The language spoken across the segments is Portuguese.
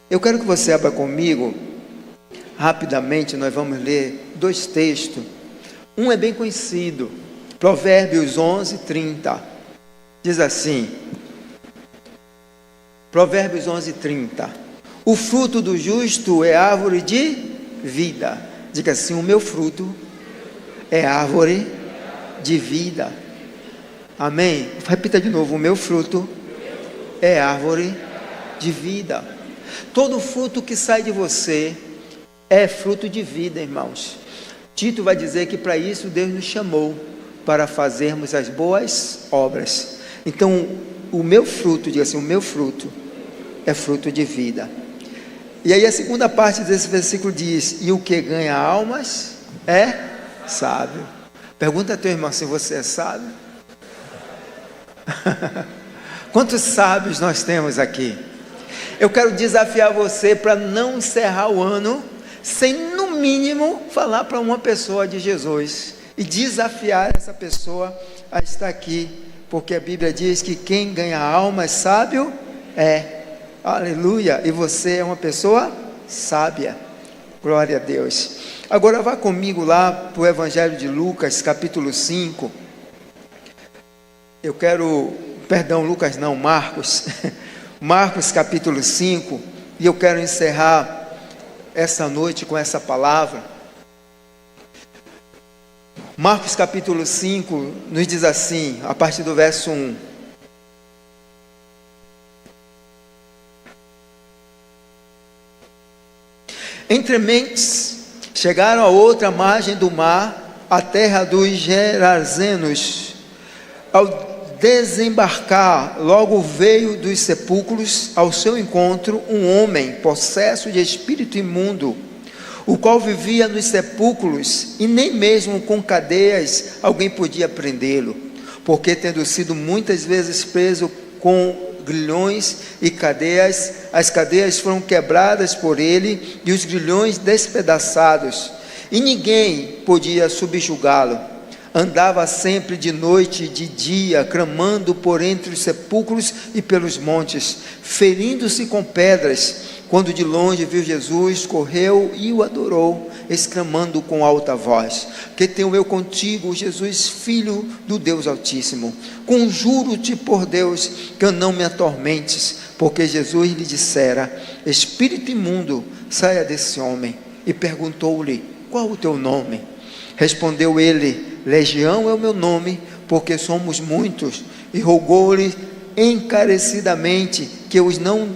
Eu quero que você abra comigo, rapidamente, nós vamos ler 2 textos. Um é bem conhecido, Provérbios 11:30. Diz assim, Provérbios 11:30. O fruto do justo é árvore de vida. Diga assim, o meu fruto é árvore de vida. Amém? Repita de novo, o meu fruto é árvore de vida. Todo fruto que sai de você é fruto de vida, irmãos. Tito vai dizer que para isso Deus nos chamou, para fazermos as boas obras. Então, o meu fruto, diga assim, o meu fruto é fruto de vida. E aí a segunda parte desse versículo diz, e o que ganha almas é sábio. Pergunta a teu irmão se você é sábio. Quantos sábios nós temos aqui? Eu quero desafiar você para não encerrar o ano sem, no mínimo, falar para uma pessoa de Jesus e desafiar essa pessoa a estar aqui, porque a Bíblia diz que quem ganha alma sábio é. Aleluia! E você é uma pessoa sábia. Glória a Deus. Agora vá comigo lá para o Evangelho de Lucas, capítulo 5. Lucas não, Marcos. Marcos capítulo 5. E eu quero encerrar essa noite com essa palavra. Marcos capítulo 5 nos diz assim, a partir do verso 1. Entre mentes, chegaram a outra margem do mar, a terra dos Gerazenos. Ao desembarcar, logo veio dos sepulcros ao seu encontro um homem possesso de espírito imundo, o qual vivia nos sepulcros, e nem mesmo com cadeias alguém podia prendê-lo, porque tendo sido muitas vezes preso com grilhões e cadeias, as cadeias foram quebradas por ele e os grilhões despedaçados, e ninguém podia subjugá-lo. Andava sempre de noite e de dia, clamando por entre os sepulcros e pelos montes, ferindo-se com pedras. Quando de longe viu Jesus, correu e o adorou, exclamando com alta voz: que tenho eu contigo, Jesus, Filho do Deus Altíssimo? Conjuro-te por Deus que não me atormentes. Porque Jesus lhe dissera: espírito imundo, saia desse homem. E perguntou-lhe: qual o teu nome? Respondeu ele: Legião é o meu nome, porque somos muitos. E rogou-lhe encarecidamente que os não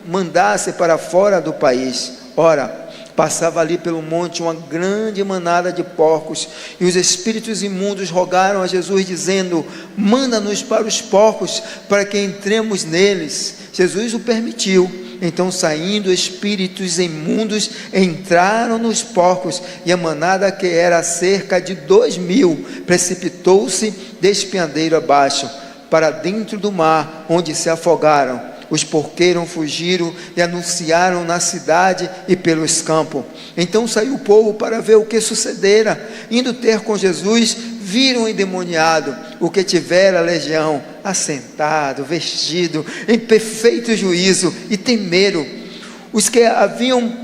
mandasse para fora do país. Ora, passava ali pelo monte uma grande manada de porcos, e os espíritos imundos rogaram a Jesus, dizendo: manda-nos para os porcos, para que entremos neles. Jesus o permitiu. Então, saindo espíritos imundos, entraram nos porcos, e a manada, que era cerca de 2.000, precipitou-se de espinhadeiro abaixo, para dentro do mar, onde se afogaram. Os porqueiros fugiram e anunciaram na cidade e pelos campos. Então saiu o povo para ver o que sucedera. Indo ter com Jesus, viram o endemoniado, o que tivera a legião, assentado, vestido, em perfeito juízo, e temeram. Os que haviam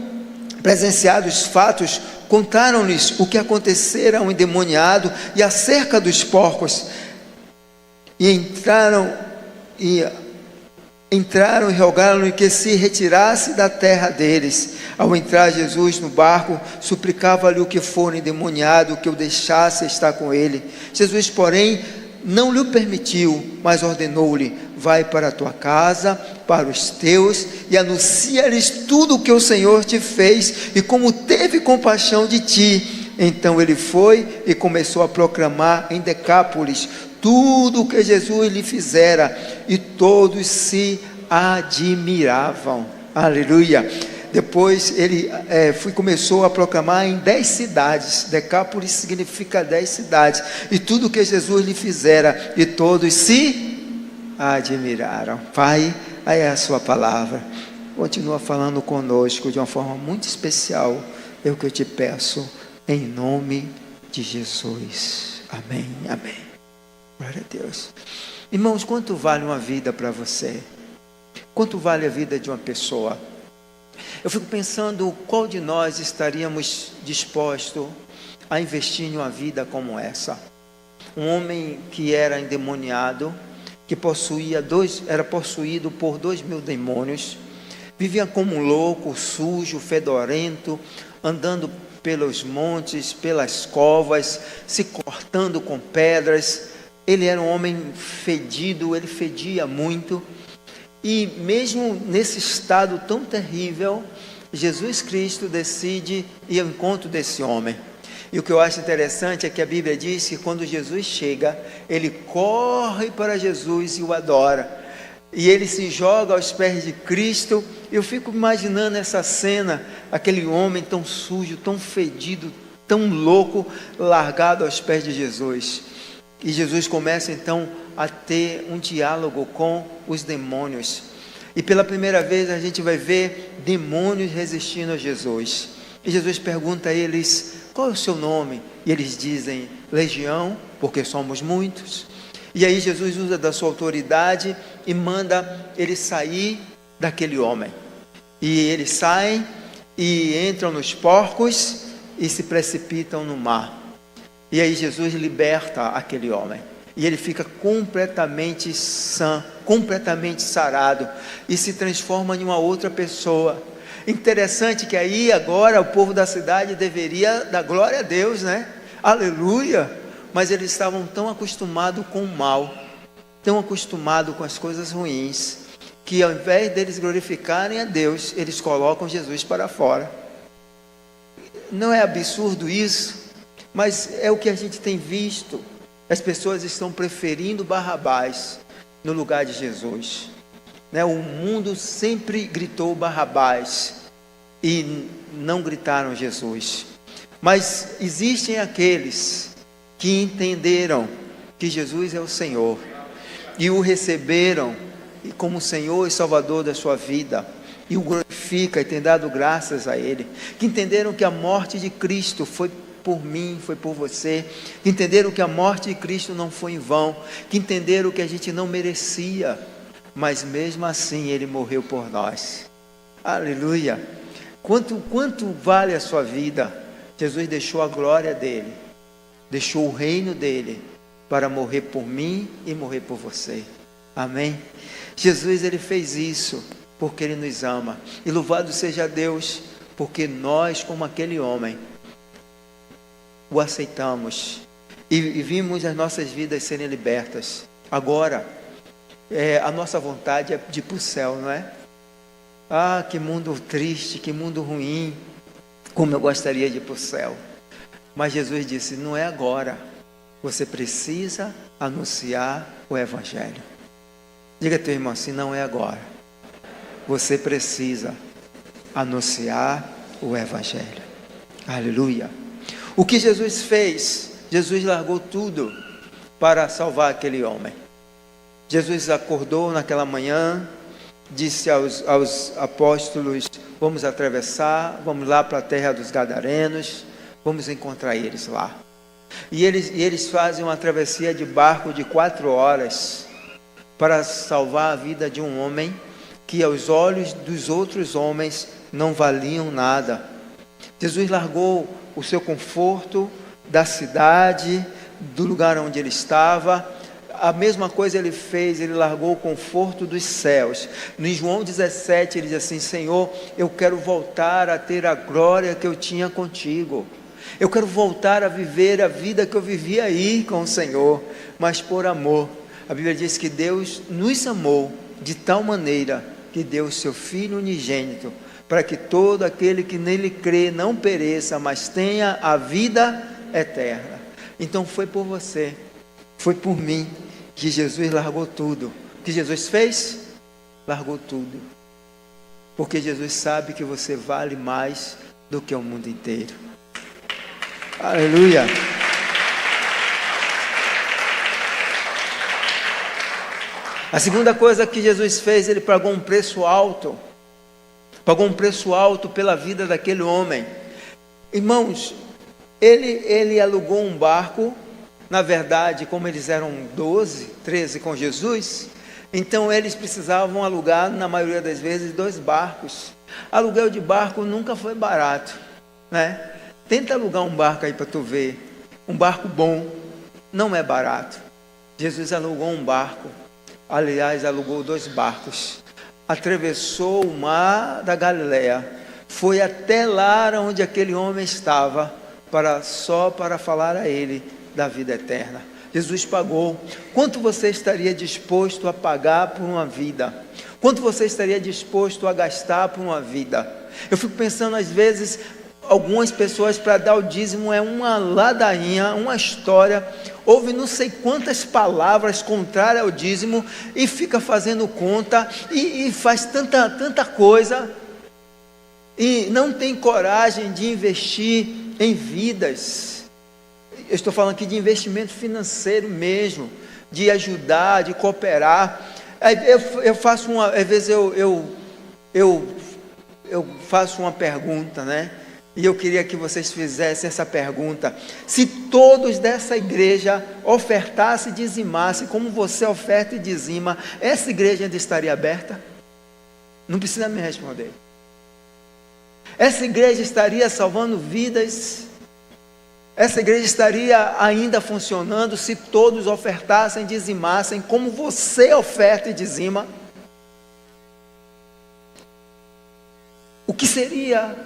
presenciado os fatos contaram-lhes o que acontecera ao endemoniado e acerca dos porcos. E entraram e rogaram-lhe que se retirasse da terra deles. Ao entrar Jesus no barco, suplicava-lhe o que for endemoniado, que o deixasse estar com ele. Jesus, porém, não lhe permitiu, mas ordenou-lhe: vai para a tua casa, para os teus, e anuncia-lhes tudo o que o Senhor te fez, e como teve compaixão de ti. Então ele foi e começou a proclamar em Decápolis tudo o que Jesus lhe fizera, e todos se admiravam. Aleluia. Depois ele começou a proclamar em 10 cidades. Decápolis significa 10 cidades. E tudo o que Jesus lhe fizera, e todos se admiraram. Pai, aí é a sua palavra. Continua falando conosco de uma forma muito especial. É o que eu te peço, em nome de Jesus. Amém, amém. Glória a Deus. Irmãos, quanto vale uma vida para você? Quanto vale a vida de uma pessoa? Eu fico pensando qual de nós estaríamos disposto a investir em uma vida como essa. Um homem que era endemoniado, que era possuído por 2.000 demônios, vivia como um louco, sujo, fedorento, andando pelos montes, pelas covas, se cortando com pedras. Ele era um homem fedido, ele fedia muito. E mesmo nesse estado tão terrível, Jesus Cristo decide ir ao encontro desse homem. E o que eu acho interessante é que a Bíblia diz que quando Jesus chega, ele corre para Jesus e o adora. E ele se joga aos pés de Cristo. Eu fico imaginando essa cena, aquele homem tão sujo, tão fedido, tão louco, largado aos pés de Jesus. E Jesus começa então a ter um diálogo com os demônios. E pela primeira vez a gente vai ver demônios resistindo a Jesus. E Jesus pergunta a eles: qual é o seu nome? E eles dizem: Legião, porque somos muitos. E aí Jesus usa da sua autoridade e manda ele sair daquele homem. E eles saem e entram nos porcos e se precipitam no mar. E aí Jesus liberta aquele homem. E ele fica completamente sã, completamente sarado, e se transforma em uma outra pessoa. Interessante que aí agora o povo da cidade deveria dar glória a Deus, né? Aleluia! Mas eles estavam tão acostumados com o mal, tão acostumados com as coisas ruins, que ao invés deles glorificarem a Deus, eles colocam Jesus para fora. Não é absurdo isso? Mas é o que a gente tem visto. As pessoas estão preferindo Barrabás no lugar de Jesus, né? O mundo sempre gritou Barrabás e não gritaram Jesus. Mas existem aqueles que entenderam que Jesus é o Senhor e o receberam como Senhor e Salvador da sua vida, e o glorifica e tem dado graças a Ele, que entenderam que a morte de Cristo foi por mim, foi por você, que entenderam que a morte de Cristo não foi em vão, que entenderam que a gente não merecia, mas mesmo assim Ele morreu por nós. Aleluia! Quanto vale a sua vida? Jesus deixou a glória dele, deixou o reino dele para morrer por mim e morrer por você. Amém? Jesus, ele fez isso porque ele nos ama, e louvado seja Deus, porque nós, como aquele homem, o aceitamos e vimos as nossas vidas serem libertas. Agora, a nossa vontade é de ir para o céu, não é? Ah, que mundo triste, que mundo ruim, como eu gostaria de ir para o céu. Mas Jesus disse: não é agora, você precisa anunciar o Evangelho. Diga ao teu irmão assim: não é agora, você precisa anunciar o Evangelho. Aleluia! O que Jesus fez? Jesus largou tudo para salvar aquele homem. Jesus acordou naquela manhã, disse aos apóstolos: vamos atravessar, vamos lá para a terra dos Gadarenos, vamos encontrar eles lá. E eles fazem uma travessia de barco de 4 horas para salvar a vida de um homem que aos olhos dos outros homens não valiam nada. Jesus largou o seu conforto da cidade, do lugar onde ele estava. A mesma coisa ele fez, ele largou o conforto dos céus. Em João 17 ele diz assim: Senhor, eu quero voltar a ter a glória que eu tinha contigo. Eu quero voltar a viver a vida que eu vivia aí com o Senhor, mas por amor. A Bíblia diz que Deus nos amou de tal maneira que deu o seu Filho unigênito, para que todo aquele que nele crê não pereça, mas tenha a vida eterna. Então foi por você, foi por mim, que Jesus largou tudo. O que Jesus fez? Largou tudo. Porque Jesus sabe que você vale mais do que o mundo inteiro. Aleluia! A segunda coisa que Jesus fez, ele pagou um preço alto. Pagou um preço alto pela vida daquele homem. Irmãos, ele alugou um barco. Na verdade, como eles eram 12, 13 com Jesus, Então eles precisavam alugar, na maioria das vezes, 2 barcos. Aluguel de barco nunca foi barato, né? Tenta alugar um barco aí para tu ver. Um barco bom não é barato. Jesus alugou um barco. Aliás, alugou 2 barcos. Atravessou o mar da Galileia. Foi até lá onde aquele homem estava, só para falar a ele da vida eterna. Jesus pagou. Quanto você estaria disposto a pagar por uma vida? Quanto você estaria disposto a gastar por uma vida? Eu fico pensando, às vezes, algumas pessoas, para dar o dízimo é uma ladainha, uma história, ouve não sei quantas palavras contrárias ao dízimo e fica fazendo conta e faz tanta coisa e não tem coragem de investir em vidas. Eu estou falando aqui de investimento financeiro mesmo, de ajudar, de cooperar. Eu faço às vezes eu faço uma pergunta, né? E eu queria que vocês fizessem essa pergunta: se todos dessa igreja ofertassem e dizimassem como você oferta e dizima, essa igreja ainda estaria aberta? Não precisa me responder. Essa igreja estaria salvando vidas? Essa igreja estaria ainda funcionando se todos ofertassem e dizimassem como você oferta e dizima? O que seria?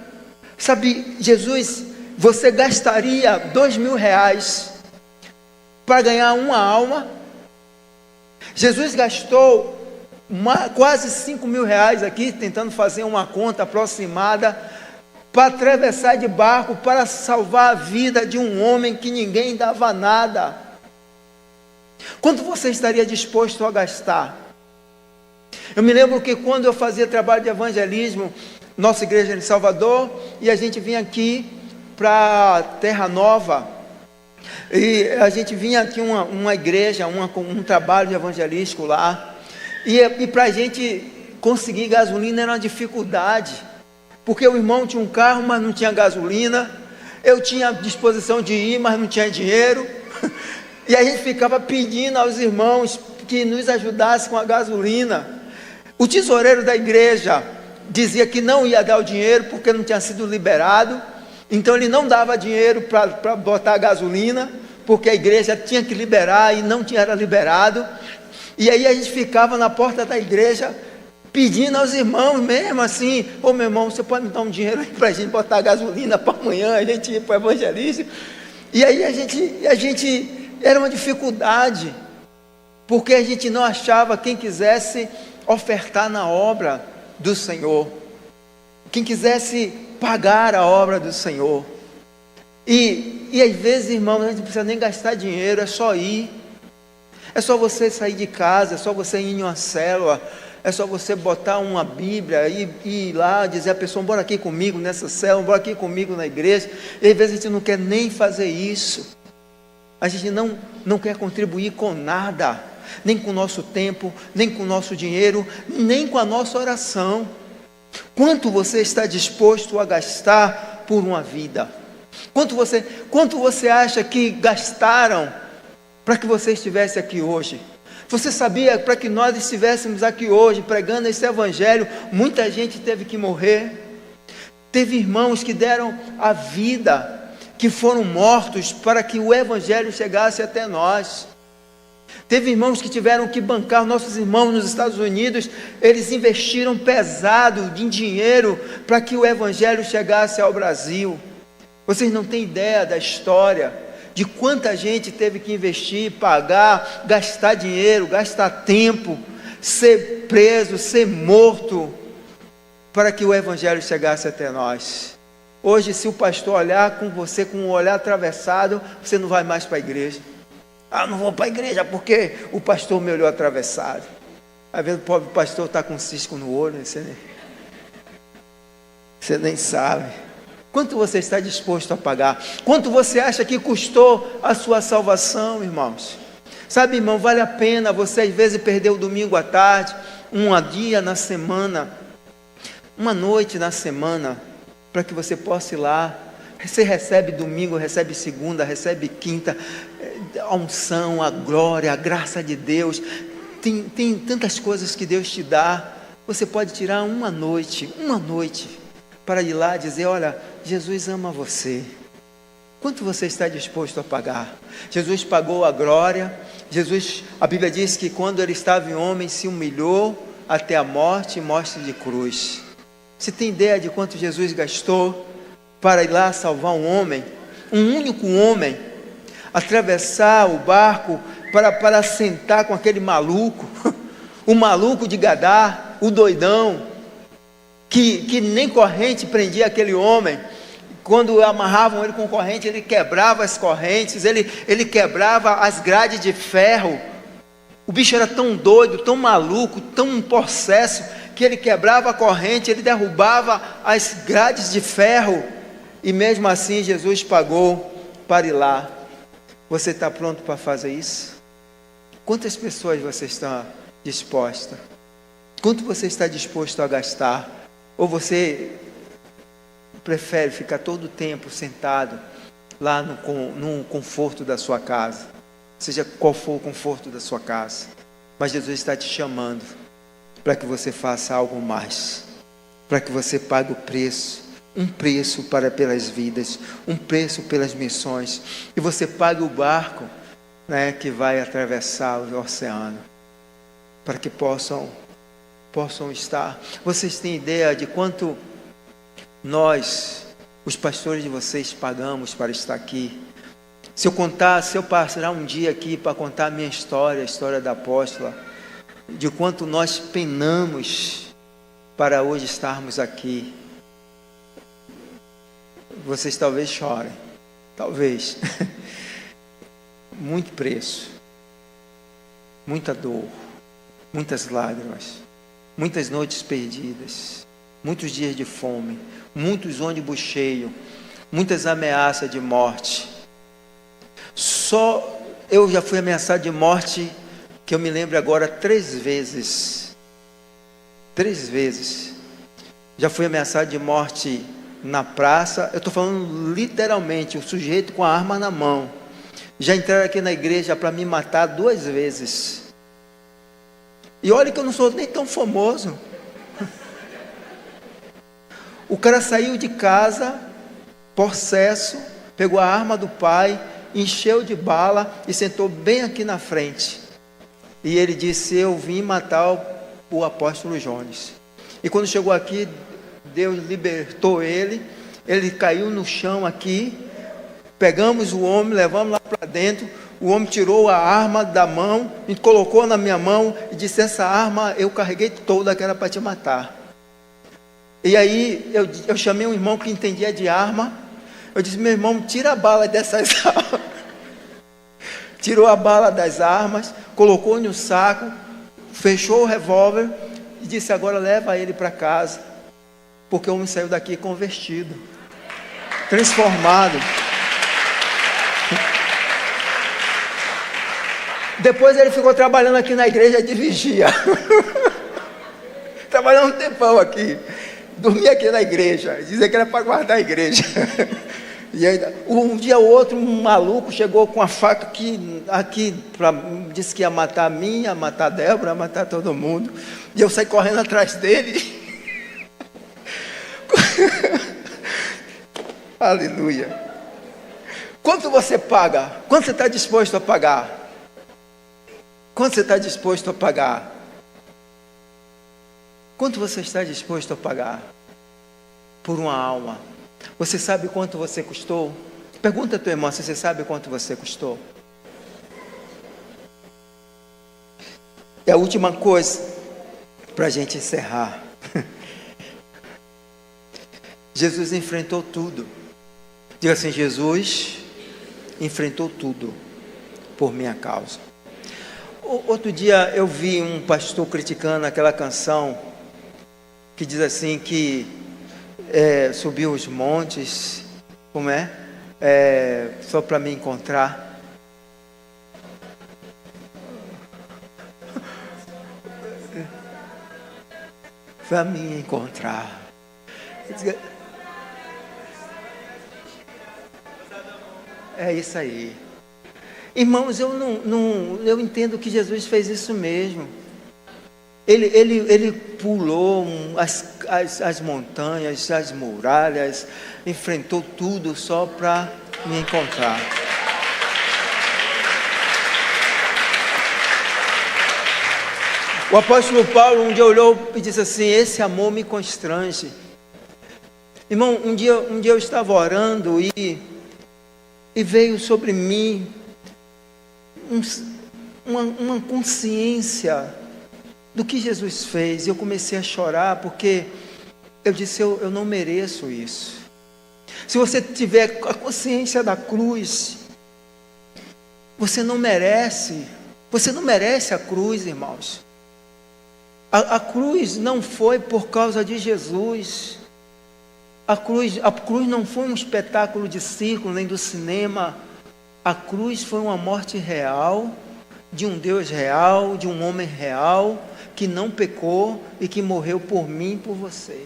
Sabe, Jesus, você gastaria R$2.000 para ganhar uma alma? Jesus gastou quase R$5.000 aqui, tentando fazer uma conta aproximada, para atravessar de barco, para salvar a vida de um homem que ninguém dava nada. Quanto você estaria disposto a gastar? Eu me lembro que quando eu fazia trabalho de evangelismo, nossa igreja em Salvador, e a gente vinha aqui para Terra Nova, e a gente vinha aqui uma igreja, um trabalho evangelístico lá, e para a gente conseguir gasolina era uma dificuldade, porque o irmão tinha um carro, mas não tinha gasolina, eu tinha disposição de ir, mas não tinha dinheiro, e a gente ficava pedindo aos irmãos que nos ajudassem com a gasolina. O tesoureiro da igreja dizia que não ia dar o dinheiro porque não tinha sido liberado, então ele não dava dinheiro para botar a gasolina, porque a igreja tinha que liberar e não era liberado, e aí a gente ficava na porta da igreja pedindo aos irmãos mesmo assim: ô meu irmão, você pode me dar um dinheiro aí para a gente botar a gasolina para amanhã, a gente ir para o evangelista? E aí a gente era uma dificuldade, porque a gente não achava quem quisesse ofertar na obra do Senhor, quem quisesse pagar a obra do Senhor, e às vezes, irmãos, a gente não precisa nem gastar dinheiro, é só ir, é só você sair de casa, é só você ir em uma célula, é só você botar uma Bíblia e ir lá, dizer à pessoa: bora aqui comigo nessa célula, bora aqui comigo na igreja. E às vezes a gente não quer nem fazer isso, a gente não quer contribuir com nada, nem com o nosso tempo, nem com o nosso dinheiro, nem com a nossa oração. Quanto você está disposto a gastar por uma vida? Quanto você acha que gastaram para que você estivesse aqui hoje? Você sabia, para que nós estivéssemos aqui hoje pregando esse evangelho, muita gente teve que morrer? Teve irmãos que deram a vida, que foram mortos para que o evangelho chegasse até nós. Teve irmãos que tiveram que bancar, nossos irmãos nos Estados Unidos, eles investiram pesado em dinheiro para que o evangelho chegasse ao Brasil. Vocês não têm ideia da história, de quanta gente teve que investir, pagar, gastar dinheiro, gastar tempo, ser preso, ser morto, para que o evangelho chegasse até nós. Hoje, se o pastor olhar com você com um olhar atravessado, você não vai mais para a igreja. Ah, não vou para a igreja porque o pastor me olhou atravessado. Às vezes o pobre pastor está com um cisco no olho, você nem sabe. Quanto você está disposto a pagar? Quanto você acha que custou a sua salvação, irmãos? Sabe, irmão, vale a pena você às vezes perder o domingo à tarde, um dia na semana, uma noite na semana, para que você possa ir lá. Você recebe domingo, recebe segunda, recebe quinta, a unção, a glória, a graça de Deus. Tem tantas coisas que Deus te dá. Você pode tirar uma noite para ir lá dizer: olha, Jesus ama você. Quanto você está disposto a pagar? Jesus pagou a glória. Jesus, a Bíblia diz que quando ele estava em homem, se humilhou até a morte e morte de cruz. Você tem ideia de quanto Jesus gastou para ir lá salvar um homem? Um único homem, atravessar o barco para sentar com aquele maluco, o maluco de Gadá, o doidão, que nem corrente prendia aquele homem. Quando amarravam ele com corrente, ele quebrava as correntes, ele quebrava as grades de ferro. O bicho era tão doido, tão maluco, tão possesso, que ele quebrava a corrente, ele derrubava as grades de ferro, e mesmo assim Jesus pagou para ir lá. Você está pronto para fazer isso? Quantas pessoas você está disposta? Quanto você está disposto a gastar? Ou você prefere ficar todo o tempo sentado lá no conforto da sua casa, seja qual for o conforto da sua casa? Mas Jesus está te chamando para que você faça algo mais, para que você pague o preço, um preço pelas vidas, um preço pelas missões, e você pague o barco, né, que vai atravessar o oceano, para que possam estar. Vocês têm ideia de quanto nós, os pastores de vocês, pagamos para estar aqui? Se eu passar um dia aqui para contar a minha história, a história da apóstola, de quanto nós penamos para hoje estarmos aqui, vocês talvez chorem, talvez. Muito preço, muita dor, muitas lágrimas, muitas noites perdidas, muitos dias de fome, muitos ônibus cheios, muitas ameaças de morte. Só eu já fui ameaçado de morte, que eu me lembro agora, 3 vezes. 3 vezes. Já fui ameaçado de morte na praça. Eu estou falando literalmente, o sujeito com a arma na mão. Já entraram aqui na igreja para me matar 2 vezes. E olha que eu não sou nem tão famoso. O cara saiu de casa, possesso, pegou a arma do pai, encheu de bala e sentou bem aqui na frente. E ele disse: eu vim matar o apóstolo Jones. E quando chegou aqui, Deus libertou ele caiu no chão aqui. Pegamos o homem, levamos lá para dentro. O homem tirou a arma da mão e colocou na minha mão e disse: essa arma eu carreguei toda, que era para te matar. E aí eu chamei um irmão que entendia de arma. Eu disse: meu irmão, tira a bala dessas armas. Tirou a bala das armas, colocou no saco, fechou o revólver e disse: agora leva ele para casa, porque o homem saiu daqui convertido, transformado. Depois ele ficou trabalhando aqui na igreja de vigia. Trabalhando um tempão aqui. Dormia aqui na igreja. Dizia que era para guardar a igreja. E aí, um dia ou outro, um maluco chegou com a faca aqui disse que ia matar a mim, ia matar a Débora, ia matar todo mundo. E eu saí correndo atrás dele. Aleluia. Quanto você paga? Quanto você está disposto a pagar? Quanto você está disposto a pagar? Quanto você está disposto a pagar por uma alma? Você sabe quanto você custou? Pergunta a tua irmã se você sabe quanto você custou. É a última coisa para a gente encerrar. Jesus enfrentou tudo. Diga assim: Jesus enfrentou tudo por minha causa. Outro dia eu vi um pastor criticando aquela canção que diz assim que subiu os montes, como só para me encontrar. Para me encontrar. É isso aí. Irmãos, eu entendo que Jesus fez isso mesmo. Ele pulou as montanhas, as muralhas, enfrentou tudo só para me encontrar. O apóstolo Paulo um dia olhou e disse assim: esse amor me constrange. Irmão, um dia eu estava orando e veio sobre mim uma consciência do que Jesus fez. E eu comecei a chorar porque eu disse: eu não mereço isso. Se você tiver a consciência da cruz, você não merece a cruz, irmãos. A cruz não foi por causa de Jesus. A cruz não foi um espetáculo de circo, nem do cinema. A cruz foi uma morte real, de um Deus real, de um homem real, que não pecou e que morreu por mim e por você.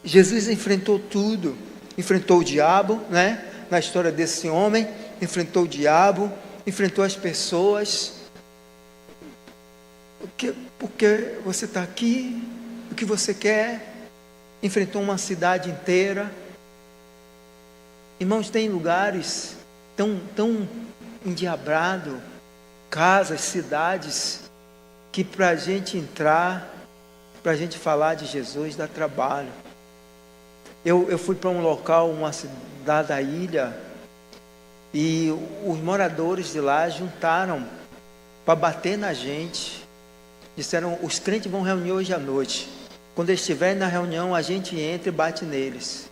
Jesus enfrentou tudo, enfrentou o diabo, né? Na história desse homem, enfrentou o diabo, enfrentou as pessoas. Porque você está aqui, o que você quer? Enfrentou uma cidade inteira. Irmãos, tem lugares tão endiabrados, casas, cidades, que para a gente entrar, para a gente falar de Jesus, dá trabalho. Eu fui para um local, uma cidade da ilha, e os moradores de lá juntaram para bater na gente. Disseram: os crentes vão reunir hoje à noite. Quando eles estiverem na reunião, a gente entra e bate neles.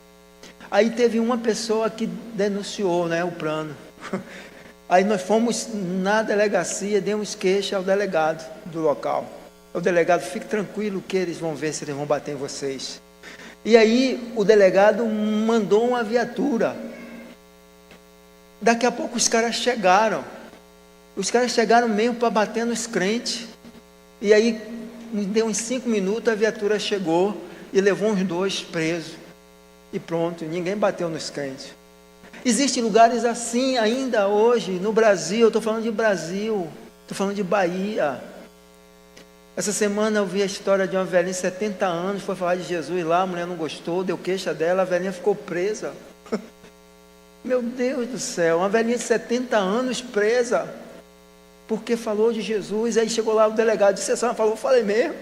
Aí teve uma pessoa que denunciou, né, o plano. Aí nós fomos na delegacia, demos queixa ao delegado do local. O delegado: fique tranquilo que eles vão ver se eles vão bater em vocês. E aí o delegado mandou uma viatura. Daqui a pouco os caras chegaram. Os caras chegaram mesmo para bater nos crentes. E aí, deu uns 5 minutos, a viatura chegou e levou uns 2 presos. E pronto, ninguém bateu nos crentes. Existem lugares assim ainda hoje, no Brasil. Eu estou falando de Brasil, estou falando de Bahia. Essa semana eu vi a história de uma velhinha de 70 anos, foi falar de Jesus lá, a mulher não gostou, deu queixa dela, a velhinha ficou presa. Meu Deus do céu, uma velhinha de 70 anos presa, porque falou de Jesus. Aí chegou lá o delegado, disse: a senhora falou? Falei mesmo.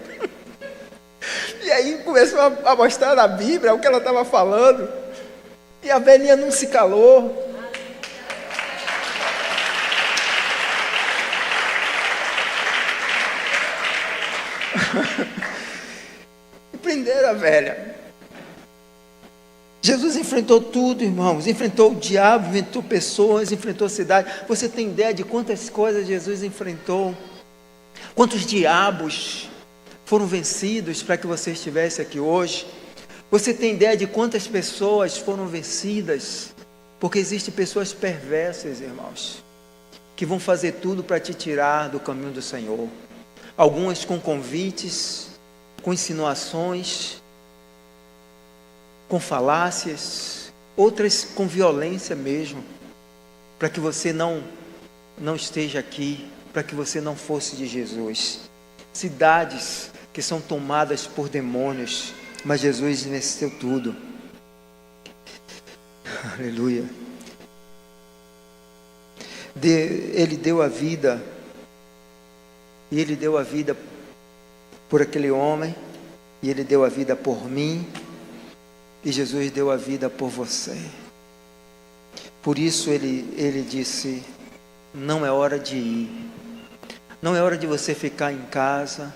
E aí começou a mostrar na Bíblia o que ela estava falando, e a velhinha não se calou. E prenderam a velha. Jesus enfrentou tudo, irmãos. Enfrentou o diabo, enfrentou pessoas, enfrentou a cidade. Você tem ideia de quantas coisas Jesus enfrentou? Quantos diabos foram vencidos para que você estivesse aqui hoje? Você tem ideia de quantas pessoas foram vencidas? Porque existem pessoas perversas, irmãos, que vão fazer tudo para te tirar do caminho do Senhor. Algumas com convites, com insinuações, com falácias, outras com violência mesmo, para que você não esteja aqui, para que você não fosse de Jesus. Cidades que são tomadas por demônios, mas Jesus venceu tudo. Aleluia. Ele deu a vida, e Ele deu a vida por aquele homem, e Ele deu a vida por mim, e Jesus deu a vida por você. Por isso ele disse: não é hora de ir, não é hora de você ficar em casa,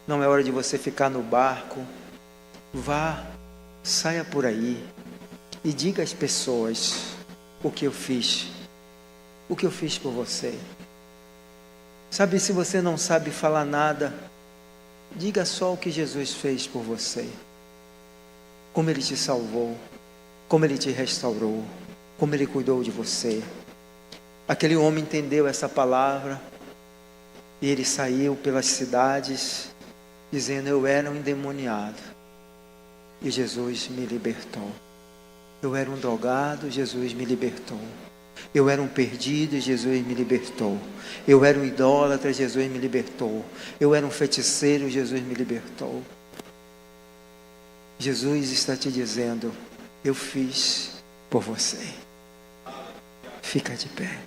não é hora de você ficar no barco. Vá, saia por aí e diga às pessoas o que eu fiz por você. Sabe, se você não sabe falar nada, diga só o que Jesus fez por você. Como Ele te salvou, como Ele te restaurou, como Ele cuidou de você. Aquele homem entendeu essa palavra e ele saiu pelas cidades dizendo: eu era um endemoniado e Jesus me libertou. Eu era um drogado, Jesus me libertou. Eu era um perdido e Jesus me libertou. Eu era um idólatra, Jesus me libertou. Eu era um feiticeiro, Jesus me libertou. Jesus está te dizendo: eu fiz por você. Fica de pé.